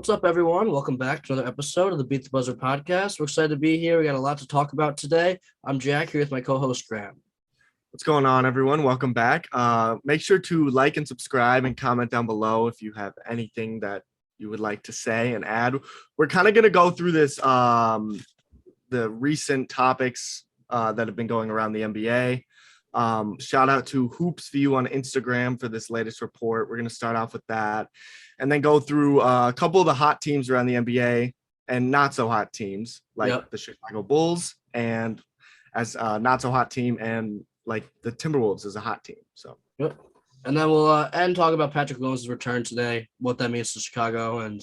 What's up, everyone? Welcome back to another episode of the Beat the Buzzer podcast. We're excited to be here. We got a lot to talk about today. I'm Jack here with my co-host Graham. What's going on, everyone? Welcome back. Make sure to like and subscribe and comment down below if you have anything that you would like to say and add. We're kind of going to go through this, the recent topics that have been going around the NBA. Shout out to Hoops View on Instagram for this latest report. We're going to start off with that and then go through a couple of the hot teams around the NBA and not so hot teams like the Chicago Bulls and as a not so hot team and like the Timberwolves is a hot team. So, and then we'll end talking about Patrick Williams' return today, what that means to Chicago, and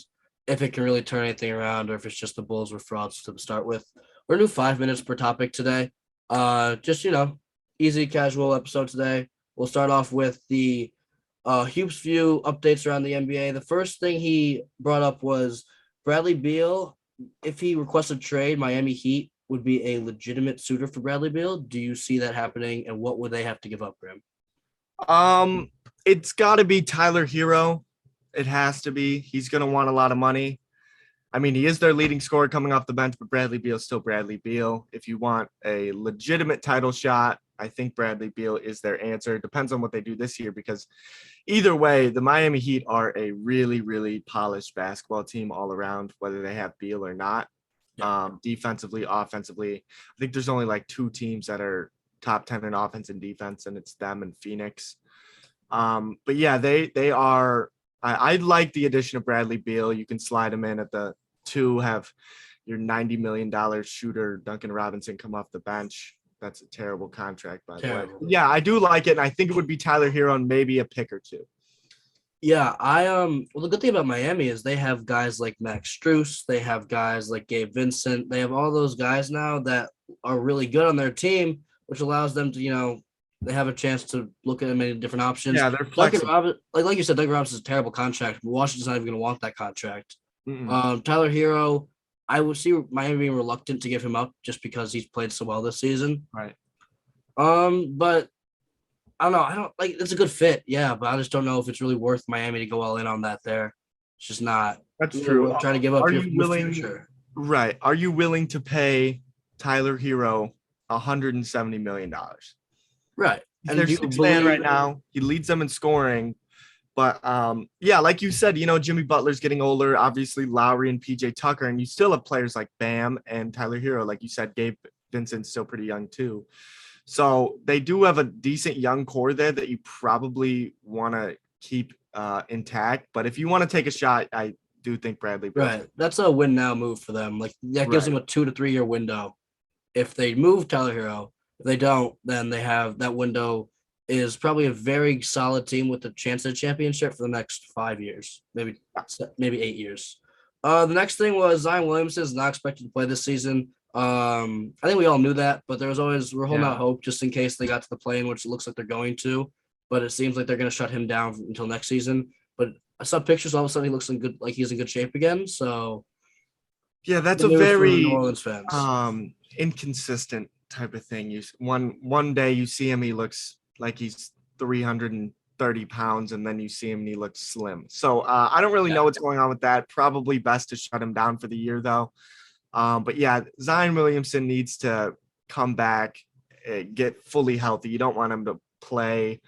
if it can really turn anything around, or if it's just the Bulls were frauds to start with. We're gonna do 5 minutes per topic today. Just easy, casual episode today. We'll start off with the Hoops View updates around the NBA. The first thing he brought up was Bradley Beal. If he requested trade, Miami Heat would be a legitimate suitor for Bradley Beal. Do you see that happening, and what would they have to give up for him? It's got to be Tyler Hero. It has to be. He's going to want a lot of money. I mean, he is their leading scorer coming off the bench, but Bradley Beal is still Bradley Beal. If you want a legitimate title shot, I think Bradley Beal is their answer. Depends on what they do this year, because either way, the Miami Heat are a really, really polished basketball team all around, whether they have Beal or not. Defensively, offensively, I think there's only like two teams that are top 10 in offense and defense, and it's them and Phoenix. But yeah, they are. I like the addition of Bradley Beal. You can slide him in at the 2, have your $90 million shooter Duncan Robinson come off the bench. That's a terrible contract, by the way. Yeah, I do like it, and I think it would be Tyler Hero and maybe a pick or two. Yeah, well, the good thing about Miami is they have guys like Max Strus. They have guys like Gabe Vincent. They have all those guys now that are really good on their team, which allows them to, they have a chance to look at many different options. Yeah, they're flexible. Like you said, Duncan Robinson is a terrible contract. Washington's not even going to want that contract. Tyler Hero, I would see Miami being reluctant to give him up just because he's played so well this season. Right. But I don't know. It's a good fit. Yeah, but I just don't know if it's really worth Miami to go all in on that there. It's just not. That's true. Trying to give up. Are you willing? Right. Are you willing to pay Tyler Hero $170 million? Right. And their sixth man right now. He leads them in scoring. But like you said, Jimmy Butler's getting older. Obviously, Lowry and PJ Tucker, and you still have players like Bam and Tyler Hero. Like you said, Gabe Vincent's still pretty young too. So they do have a decent young core there that you probably want to keep intact. But if you want to take a shot, I do think Bradley. Right. That's a win now move for them. Like that gives them a 2 to 3 year window. If they move Tyler Hero, if they don't, then they have that window is probably a very solid team with a chance at a championship for the next 5 years, maybe 8 years. The next thing was Zion Williamson is not expected to play this season. I think we all knew that, but we're holding out hope just in case they got to the play-in, which it looks like they're going to. But it seems like they're going to shut him down until next season. But I saw pictures, all of a sudden he looks like he's in good shape again. So yeah, that's a very New Orleans fans. Inconsistent type of thing. One day you see him, he looks like he's 330 pounds, and then you see him and he looks slim. So I don't really know what's going on with that. Probably best to shut him down for the year though. But yeah, Zion Williamson needs to come back, get fully healthy. You don't want him to play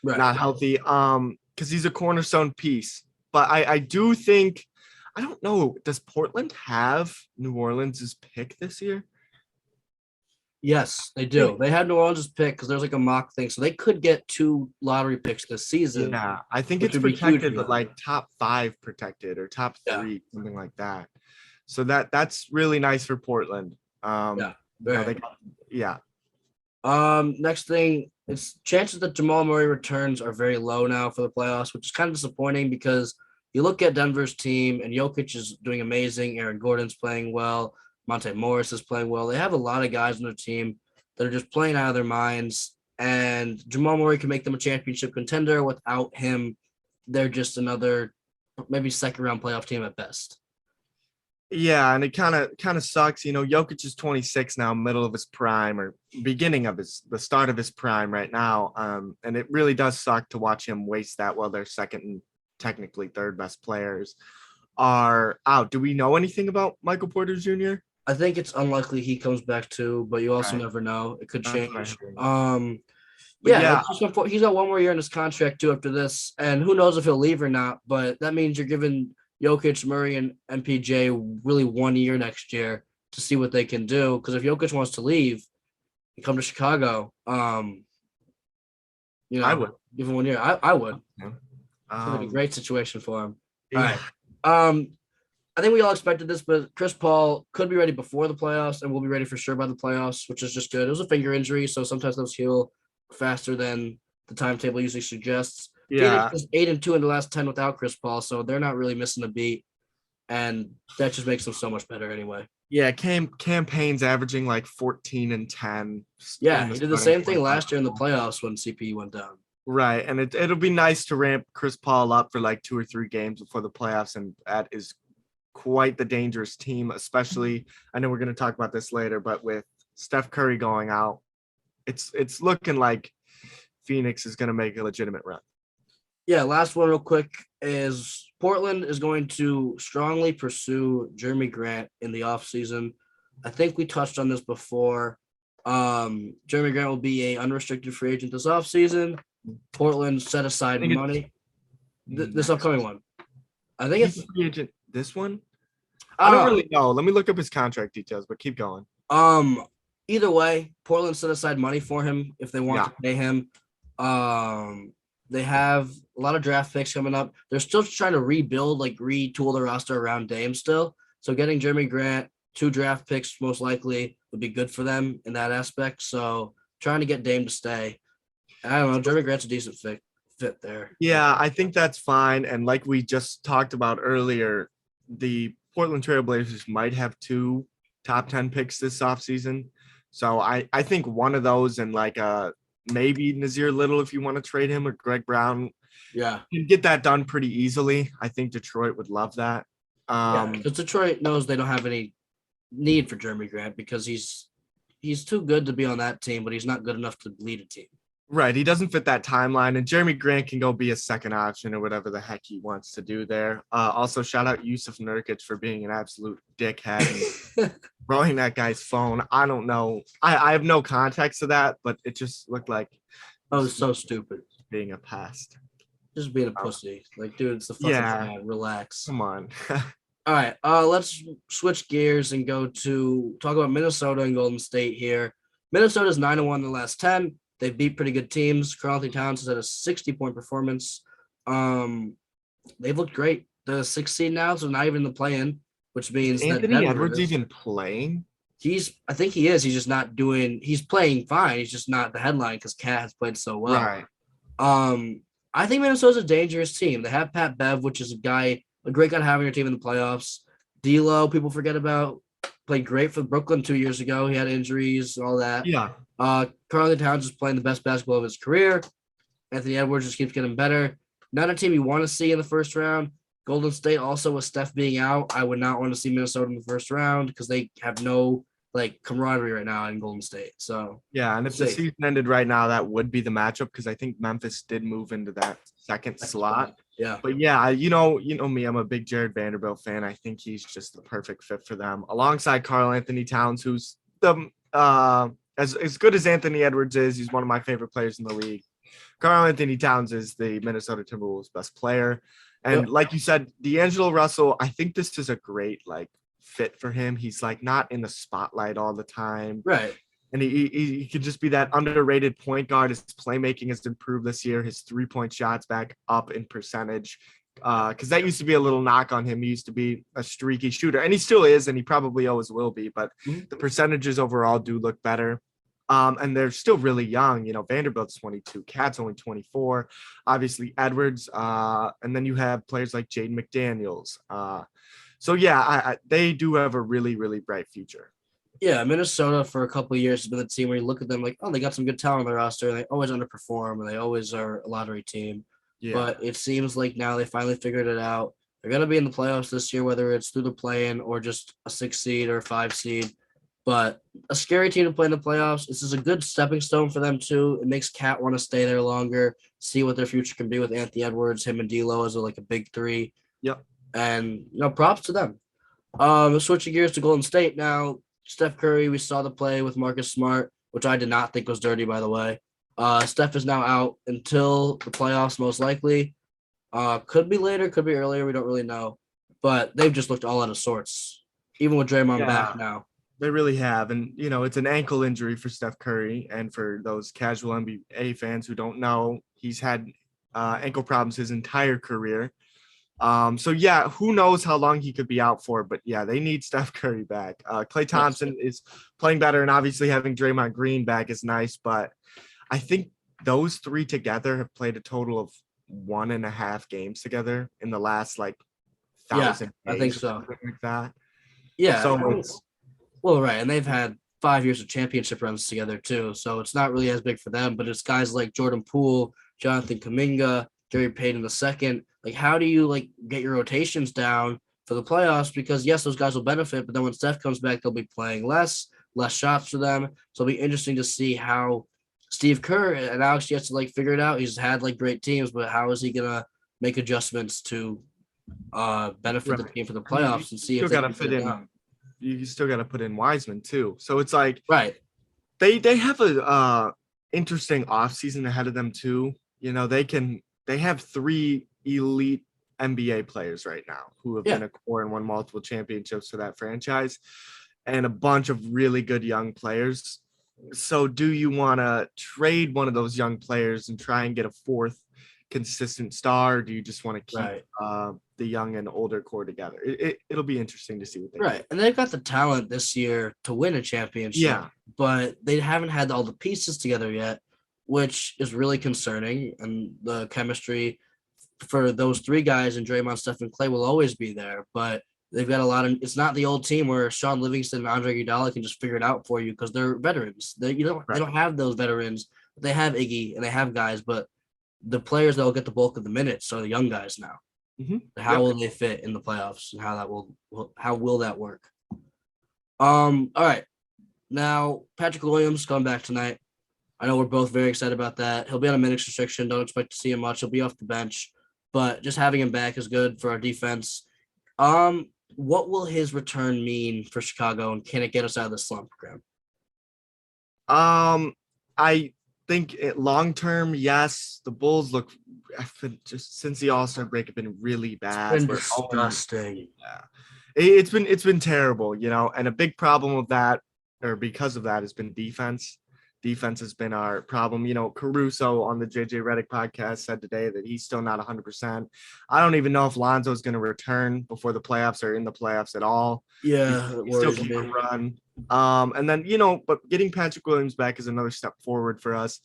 not healthy because he's a cornerstone piece. But I do think, I don't know, does Portland have New Orleans' pick this year? Yes, they do. They had New Orleans' pick because there's like a mock thing. So they could get 2 lottery picks this season. Yeah, I think it's protected, but like top 5 protected or top 3, something like that. So that's really nice for Portland. Next thing, it's chances that Jamal Murray returns are very low now for the playoffs, which is kind of disappointing because you look at Denver's team and Jokic is doing amazing. Aaron Gordon's playing well. Monte Morris is playing well. They have a lot of guys on their team that are just playing out of their minds, and Jamal Murray can make them a championship contender. Without him, they're just another maybe second-round playoff team at best. Yeah, and it kind of sucks. Jokic is 26 now, middle of his prime or beginning of the start of his prime right now. And it really does suck to watch him waste that while they're second and technically third best players. are out. Do we know anything about Michael Porter Jr.? I think it's unlikely he comes back too, but you also Right. never know. It could That's what I change. heard. But Yeah, yeah, it's just he's got one more year in his contract too after this, and who knows if he'll leave or not. But that means you're giving Jokic, Murray, and MPJ really 1 year next year to see what they can do. Because if Jokic wants to leave and come to Chicago, I would. give him 1 year. I would. Yeah. Sounds like a great situation for him. All Yeah. right. I think we all expected this, but Chris Paul could be ready before the playoffs and will be ready for sure by the playoffs, which is just good. It was a finger injury, so sometimes those heal faster than the timetable usually suggests. Phoenix Yeah. is 8-2 in the last 10 without Chris Paul, so they're not really missing a beat, and that just makes them so much better anyway. Yeah, campaign's averaging like 14 and 10. Yeah, in he did the starting same thing 25 last year in the role. playoffs when CP went down. Right, and it'll be nice to ramp Chris Paul up for like 2 or 3 games before the playoffs, and that is quite the dangerous team, especially I know we're going to talk about this later, but with Steph Curry going out, it's looking like Phoenix is going to make a legitimate run. Yeah, last one real quick is Portland is going to strongly pursue Jeremy Grant in the offseason. I think we touched on this before. Jeremy Grant will be a unrestricted free agent this offseason. Portland set aside money. This upcoming one. I think He's it's a free agent. This one? I don't really know. Let me look up his contract details, but keep going. Either way, Portland set aside money for him if they want to pay him. They have a lot of draft picks coming up. They're still trying to rebuild, like retool the roster around Dame still. So getting Jeremy Grant, 2 draft picks most likely would be good for them in that aspect. So trying to get Dame to stay. I don't know. Jeremy Grant's a decent fit there. Yeah, I think that's fine. And like we just talked about earlier, the Portland Trail Blazers might have 2 top 10 picks this offseason. So I think one of those and like maybe Nazir Little if you want to trade him or Greg Brown. Yeah. You can get that done pretty easily. I think Detroit would love that. Because Detroit knows they don't have any need for Jeremy Grant because he's too good to be on that team, but he's not good enough to lead a team. Right. He doesn't fit that timeline. And Jeremy Grant can go be a second option or whatever the heck he wants to do there. Also, shout out Yusuf Nurkic for being an absolute dickhead and throwing that guy's phone. I don't know. I have no context to that, but it just looked like so stupid. Being a pest. Just being a pussy. Like, dude, it's the fucking fan. Relax. Come on. All right. Let's switch gears and go to talk about Minnesota and Golden State here. Minnesota's 9-1 in the last 10. They beat pretty good teams. Karl-Anthony Towns has had a 60-point performance. They've looked great. They're the 6th seed now, so not even in the play-in, which means Anthony Edwards even playing? I think he is. He's just not doing – he's playing fine. He's just not the headline because Cat has played so well. Right. I think Minnesota's a dangerous team. They have Pat Bev, which is a great guy to have on your team in the playoffs. D'Lo, people forget about, played great for Brooklyn 2 years ago. He had injuries and all that. Yeah. Karl-Anthony Towns is playing the best basketball of his career. Anthony Edwards just keeps getting better. Not a team you want to see in the first round. Golden State also with Steph being out. I would not want to see Minnesota in the first round because they have no camaraderie right now in Golden State. So yeah, and if the season ended right now, that would be the matchup because I think Memphis did move into that second slot. Yeah. But yeah, you know me, I'm a big Jared Vanderbilt fan. I think he's just the perfect fit for them. Alongside Karl-Anthony Towns, who's the as good as Anthony Edwards is, he's one of my favorite players in the league. Karl-Anthony Towns is the Minnesota Timberwolves best player. And like you said, D'Angelo Russell, I think this is a great fit for him. He's not in the spotlight all the time. Right. And he could just be that underrated point guard. His playmaking has improved this year. His 3-point shots back up in percentage. Because that used to be a little knock on him. He used to be a streaky shooter. And he still is, and he probably always will be. But the percentages overall do look better. And they're still really young. Vanderbilt's 22. Cat's only 24. Obviously, Edwards. And then you have players like Jaden McDaniels. So, yeah, they do have a really, really bright future. Yeah, Minnesota for a couple of years has been the team where you look at them they got some good talent on their roster. And they always underperform, and they always are a lottery team. Yeah. But it seems like now they finally figured it out. They're going to be in the playoffs this year, whether it's through the play-in or just a 6 seed or a 5 seed. But a scary team to play in the playoffs. This is a good stepping stone for them, too. It makes Cat want to stay there longer, see what their future can be with Anthony Edwards, him and D'Lo as a big 3. Yep. And props to them. Switching gears to Golden State now. Steph Curry, we saw the play with Marcus Smart, which I did not think was dirty, by the way. Steph is now out until the playoffs, most likely. Could be later, could be earlier. We don't really know. But they've just looked all out of sorts, even with Draymond back now. They really have. And, it's an ankle injury for Steph Curry. And for those casual NBA fans who don't know, he's had ankle problems his entire career. Who knows how long he could be out for, but yeah, they need Steph Curry back. Klay Thompson is playing better, and obviously having Draymond Green back is nice, but I think those three together have played a total of 1.5 games together in the last 1,000 days. I think so. Like that. Yeah. So right. And they've had 5 years of championship runs together too. So it's not really as big for them, but it's guys like Jordan Poole, Jonathan Kuminga, Gary Payton II. How do you get your rotations down for the playoffs? Because yes, those guys will benefit, but then when Steph comes back, they'll be playing less shots for them. So it'll be interesting to see how Steve Kerr and Alex gets to figure it out. He's had great teams, but how is he gonna make adjustments to benefit the team for the playoffs and see if they can fit in? You still got to put in Wiseman too. So it's right. They have a interesting offseason ahead of them too. They have 3 elite NBA players right now who have been a core and won multiple championships for that franchise, and a bunch of really good young players. So do you want to trade one of those young players and try and get a 4th consistent star? Or do you just want to keep the young and older core together? It'll be interesting to see what they do. And they've got the talent this year to win a championship, but they haven't had all the pieces together yet, which is really concerning. And the chemistry for those 3 guys and Draymond, Steph, and Klay will always be there, but they've got a lot of. It's not the old team where Sean Livingston and Andre Iguodala can just figure it out for you because they're veterans. They don't have those veterans. They have Iggy and they have guys, but the players that will get the bulk of the minutes are the young guys now. Mm-hmm. How will they fit in the playoffs, and how will that work? All right, now Patrick Williams coming back tonight. I know we're both very excited about that. He'll be on a minutes restriction. Don't expect to see him much. He'll be off the bench, but just having him back is good for our defense. What will his return mean for Chicago, and can it get us out of the slump, Graham? I think long term, yes. The Bulls look just since the All-Star break have been really bad. It's been disgusting. It's been terrible, and a big problem of that, or because of that, has been defense. Defense has been our problem. Caruso on the JJ Redick podcast said today that he's still not 100%. I don't even know if Lonzo is going to return before the playoffs or in the playoffs at all. Yeah, he still can run. And then, but getting Patrick Williams back is another step forward for us.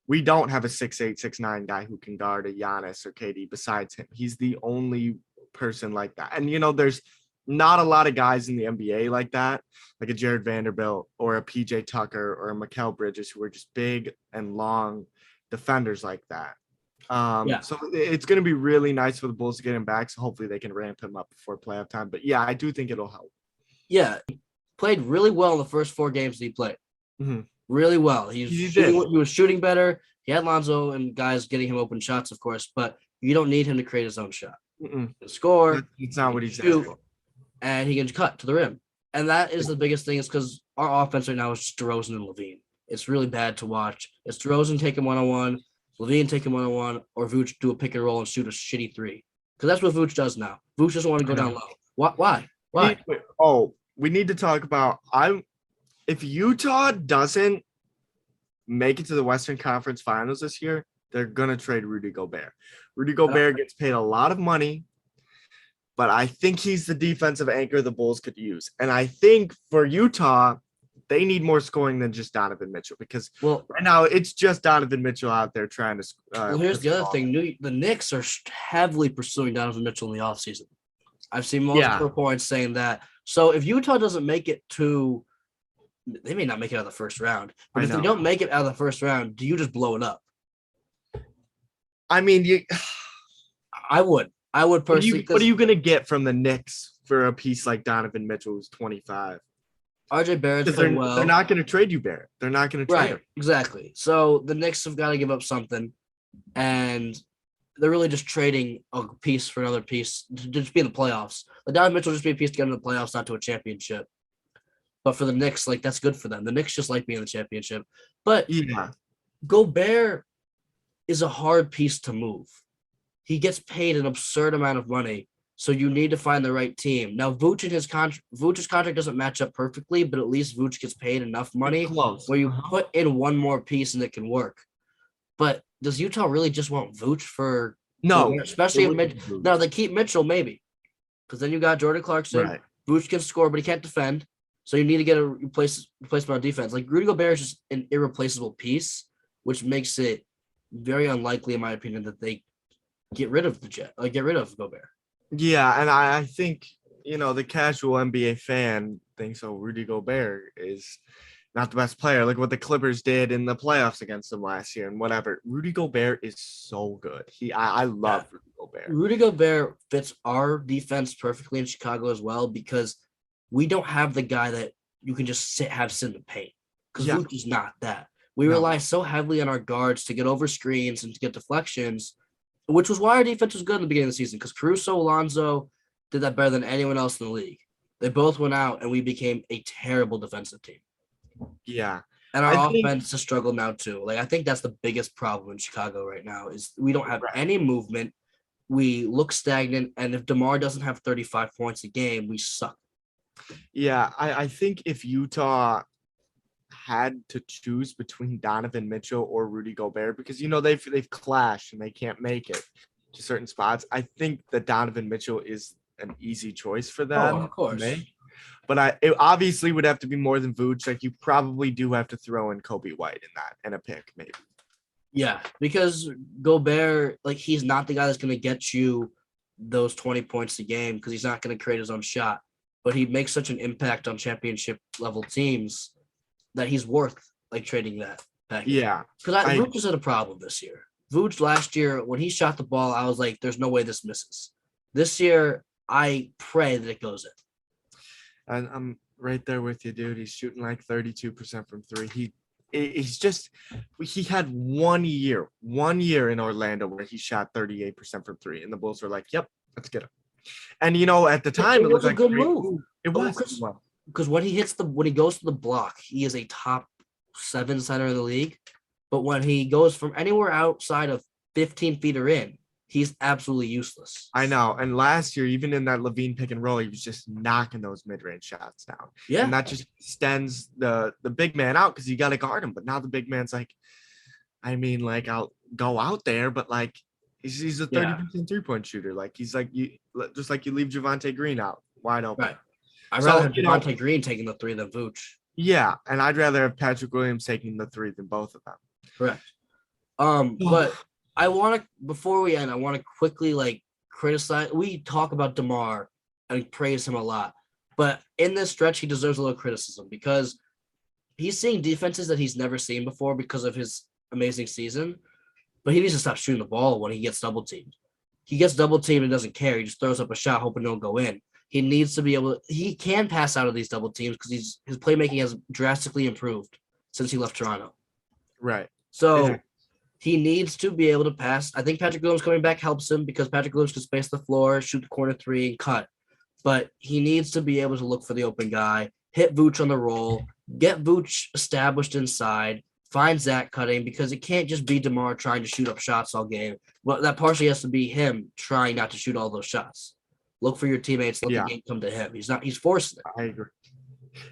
We don't have a 6'8", 6'9" guy who can guard a Giannis or KD besides him. He's the only person like that. And, there's not a lot of guys in the NBA like that, like a Jared Vanderbilt or a PJ Tucker or a Mikal Bridges, who are just big and long defenders like that. So it's going to be really nice for the Bulls to get him back. So hopefully they can ramp him up before playoff time. But yeah, I do think it'll help. Yeah. Played really well in the first 4 games he played. Mm-hmm. Really well. He was shooting better. He had Lonzo and guys getting him open shots, of course, but you don't need him to create his own shot. Score. It's not what he's doing. And he can cut to the rim. And that is the biggest thing, is because our offense right now is just DeRozan and LaVine. It's really bad to watch. It's DeRozan take him one-on-one, LaVine take him one-on-one, or Vooch do a pick and roll and shoot a shitty 3. Because that's what Vooch does now. Vooch doesn't want to go down low. Why? We need to talk about if Utah doesn't make it to the Western Conference Finals this year, they're going to trade Rudy Gobert. Rudy Gobert gets paid a lot of money, but I think he's the defensive anchor the Bulls could use. And I think for Utah, they need more scoring than just Donovan Mitchell, because right now it's just Donovan Mitchell out there trying to here's the other thing. The Knicks are heavily pursuing Donovan Mitchell in the offseason. I've seen multiple points saying that. So if Utah doesn't make it to – they may not make it out of the first round. But if they don't make it out of the first round, do you just blow it up? I mean, I would. I would personally. What are you going to get from the Knicks for a piece like Donovan Mitchell, who's 25? RJ Barrett's playing well. They're not going to trade you Barrett. They're not going to trade him. Exactly. So the Knicks have got to give up something. And they're really just trading a piece for another piece to just be in the playoffs. Like Donovan Mitchell just be a piece to get into the playoffs, not to a championship. But for the Knicks, like that's good for them. The Knicks just like being in the championship. But Yeah. Gobert is a hard piece to move. He gets paid an absurd amount of money, so you need to find the right team. Now, Vooch's contract doesn't match up perfectly, but at least Vooch gets paid enough money Close. where you put in one more piece and it can work. But does Utah really just want Vooch for No, Gobert? Especially if now they keep Mitchell maybe, because then you got Jordan Clarkson. right. Vooch can score, but he can't defend. So you need to get a replacement on defense. Like Rudy Gobert is just an irreplaceable piece, which makes it very unlikely, in my opinion, that they get rid of get rid of Gobert. Yeah, and I think, the casual NBA fan thinks, oh, Rudy Gobert is not the best player. Look what the Clippers did in the playoffs against them last year and whatever. Rudy Gobert is so good. I love Rudy Gobert. Rudy Gobert fits our defense perfectly in Chicago as well because we don't have the guy that you can just sit in the paint because Vooch is not that. We rely so heavily on our guards to get over screens and to get deflections, which was why our defense was good in the beginning of the season because Caruso, Alonzo did that better than anyone else in the league. They both went out, and we became a terrible defensive team. Yeah. And our offense has struggled now, too. Like, I think that's the biggest problem in Chicago right now is we don't have any movement. We look stagnant, and if DeMar doesn't have 35 points a game, we suck. Yeah, I think if Utah had to choose between Donovan Mitchell or Rudy Gobert, because they've clashed and they can't make it to certain spots, I think that Donovan Mitchell is an easy choice for them. Oh, of course. But it obviously would have to be more than Vooch. Like you probably do have to throw in Kobe White in that and a pick maybe. Yeah, because Gobert, like he's not the guy that's going to get you those 20 points a game because he's not going to create his own shot. But he makes such an impact on championship level teams that he's worth like trading that package. Yeah. Because Vooch has had a problem this year. Vooch last year, when he shot the ball, I was like, there's no way this misses. This year, I pray that it goes in. And I'm right there with you, dude. He's shooting like 32% from three. He had 1 year in Orlando where he shot 38% from three. And the Bulls were like, yep, let's get him. And, at the time, it was like a good move. It was. Because when he goes to the block, he is a top 7 center in the league. But when he goes from anywhere outside of 15 feet or in, he's absolutely useless. I know. And last year, even in that Levine pick and roll, he was just knocking those mid-range shots down. Yeah. And that just extends the big man out because you got to guard him. But now the big man's like, I'll go out there, but like he's a 30% three-point shooter. Like he's like you leave Javonte Green out wide open. Right. I'd rather have Javonte Green taking the three than Vooch. Yeah, and I'd rather have Patrick Williams taking the three than both of them. Correct. But I want to, before we end, I want to quickly criticize. We talk about DeMar and praise him a lot, but in this stretch, he deserves a little criticism because he's seeing defenses that he's never seen before because of his amazing season. But he needs to stop shooting the ball when he gets double teamed. He gets double teamed and doesn't care. He just throws up a shot hoping it'll go in. He needs to be able. He can pass out of these double teams because his playmaking has drastically improved since he left Toronto. Right. So he needs to be able to pass. I think Patrick Williams coming back helps him because Patrick Williams can space the floor, shoot the corner three, and cut. But he needs to be able to look for the open guy, hit Vooch on the roll, get Vooch established inside, find Zach cutting because it can't just be DeMar trying to shoot up shots all game. Well, that partially has to be him trying not to shoot all those shots. Look for your teammates. Let the game come to him. He's forcing it. I agree.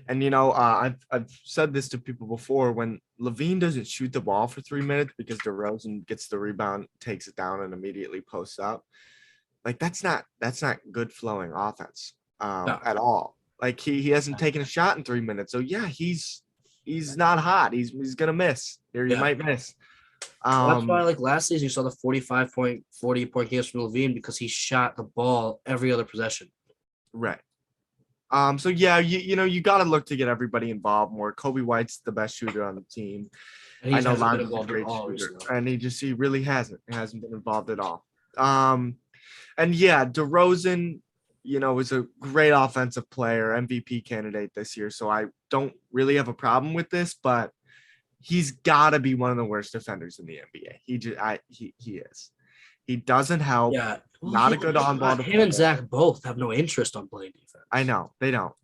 And, I've said this to people before. When Levine doesn't shoot the ball for 3 minutes because DeRozan gets the rebound, takes it down, and immediately posts up, like that's not good flowing offense at all. Like he hasn't taken a shot in 3 minutes. So, yeah, he's not hot. He's going to miss. Or he might miss. That's why, last season, you saw the 40-point games from Levine because he shot the ball every other possession. Right. So yeah, you got to look to get everybody involved more. Kobe White's the best shooter on the team. And I know Lonzo's a great shooter, and he really hasn't been involved at all. And yeah, DeRozan, is a great offensive player, MVP candidate this year. So I don't really have a problem with this, but he's got to be one of the worst defenders in the NBA. He is. He doesn't help. Yeah. Not a good on-ball Him and defender. Zach both have no interest on playing defense. I know they don't.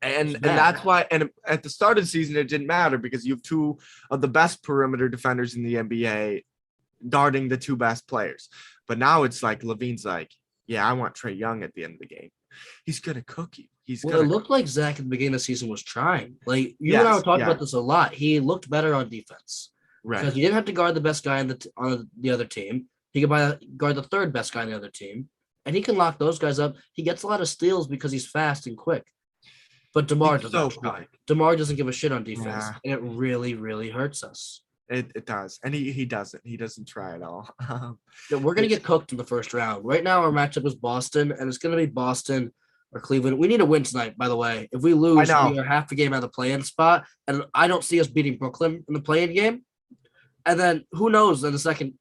And It's bad. that's why. And at the start of the season, it didn't matter because you have two of the best perimeter defenders in the NBA guarding the two best players. But now it's like Levine's like, yeah, I want Trae Young at the end of the game. He's gonna cook you. It looked like Zach at the beginning of the season was trying. Like you and I were talking about this a lot. He looked better on defense because he didn't have to guard the best guy on the other team. He could guard the third best guy on the other team, and he can lock those guys up. He gets a lot of steals because he's fast and quick. But DeMar doesn't try. DeMar doesn't give a shit on defense, and it really, really hurts us. It does, and he doesn't. He doesn't try at all. We're gonna get cooked in the first round. Right now, our matchup is Boston, and it's gonna be Boston or Cleveland. We need a win tonight, by the way. If we lose, we are half a game out of the play-in spot, and I don't see us beating Brooklyn in the play-in game. And then who knows in the second?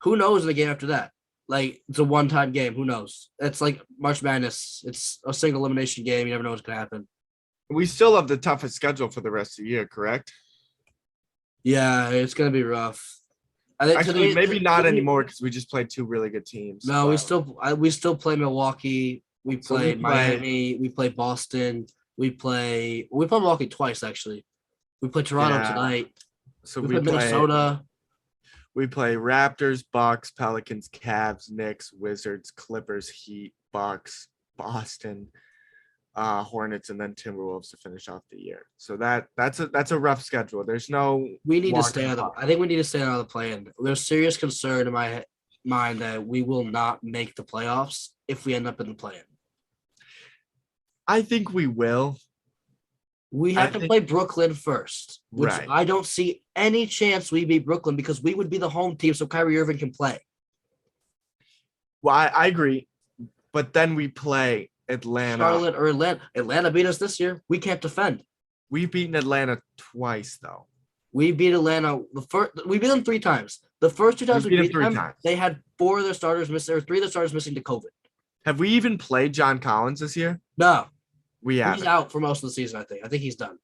Who knows in the game after that? Like it's a one-time game. Who knows? It's like March Madness. It's a single elimination game. You never know what's gonna happen. We still have the toughest schedule for the rest of the year, correct? Yeah, it's gonna be rough. I think actually maybe not anymore because we just played two really good teams. No, we still play Milwaukee. We play Miami. We play Boston. We play Milwaukee twice actually. We play Toronto tonight. So we play Minnesota. We play Raptors, Bucks, Pelicans, Cavs, Knicks, Wizards, Clippers, Heat, Bucks, Boston, Hornets, and then Timberwolves to finish off the year. So that's a rough schedule. There's no. We need to stay out of. I think we need to stay out of the play-in. There's serious concern in my mind that we will not make the playoffs if we end up in the play-in. I think we will. We have to play Brooklyn first, which I don't see any chance we beat Brooklyn because we would be the home team so Kyrie Irving can play. Well, I agree. But then we play Atlanta. Charlotte or Atlanta. Atlanta beat us this year. We can't defend. We've beaten Atlanta twice, though. We beat Atlanta. We beat them 3 times. The first 2 times we beat them, they had 4 of their starters missing, or 3 of their starters missing to COVID. Have we even played John Collins this year? No. We have. He's out for most of the season, I think. I think he's done.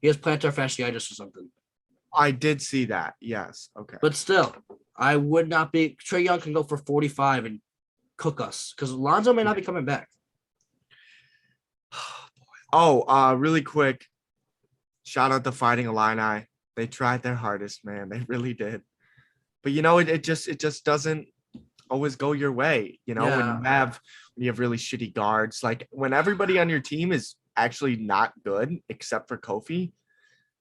He has plantar fasciitis or something. I did see that. Yes. Okay. But still, I would not be. Trae Young can go for 45 and cook us because Lonzo may not be coming back. Oh, really quick. Shout out to Fighting Illini. They tried their hardest, man. They really did. But it just doesn't always go your way. When you have really shitty guards, like when everybody on your team is actually not good except for Kofi,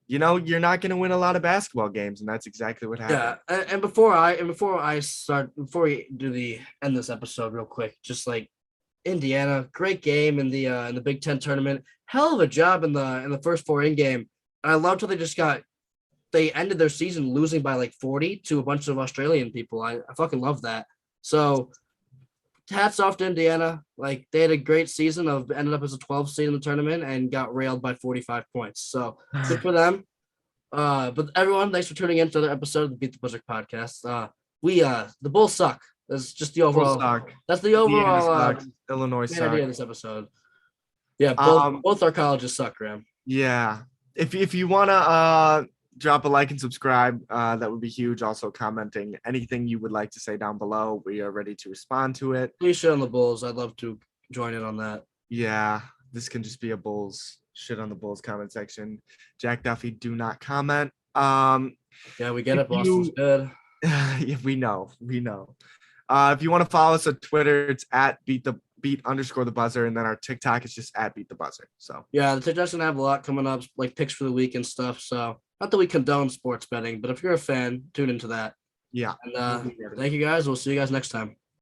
you're not going to win a lot of basketball games, and that's exactly what happened. Yeah, and before we end this episode real quick, just like Indiana, great game in the Big Ten tournament, hell of a job in the first 4 in game. And I loved how they ended their season losing by like 40 to a bunch of Australian people. I fucking love that. So hats off to Indiana. Like they had a great season ended up as a 12 seed in the tournament and got railed by 45 points. So good for them. But everyone, thanks for tuning in to another episode of the Beat the Buzzer podcast. The Bulls suck. That's just the overall. That's the overall Illinois idea of this episode. Yeah, both our colleges suck, Graham. Yeah. If you wanna drop a like and subscribe, that would be huge. Also commenting anything you would like to say down below. We are ready to respond to it. Please shit on the Bulls. I'd love to join in on that. Yeah, this can just be a Bulls shit on the Bulls comment section. Jack Duffy, do not comment. Yeah, we get it. Boston's good. Yeah, we know. If you want to follow us on Twitter, it's at @beat_the_buzzer, and then our TikTok is just @beatthebuzzer. So yeah, the TikTok's gonna have a lot coming up, like picks for the week and stuff. So not that we condone sports betting, but if you're a fan, tune into that. Yeah. And thank you guys. We'll see you guys next time.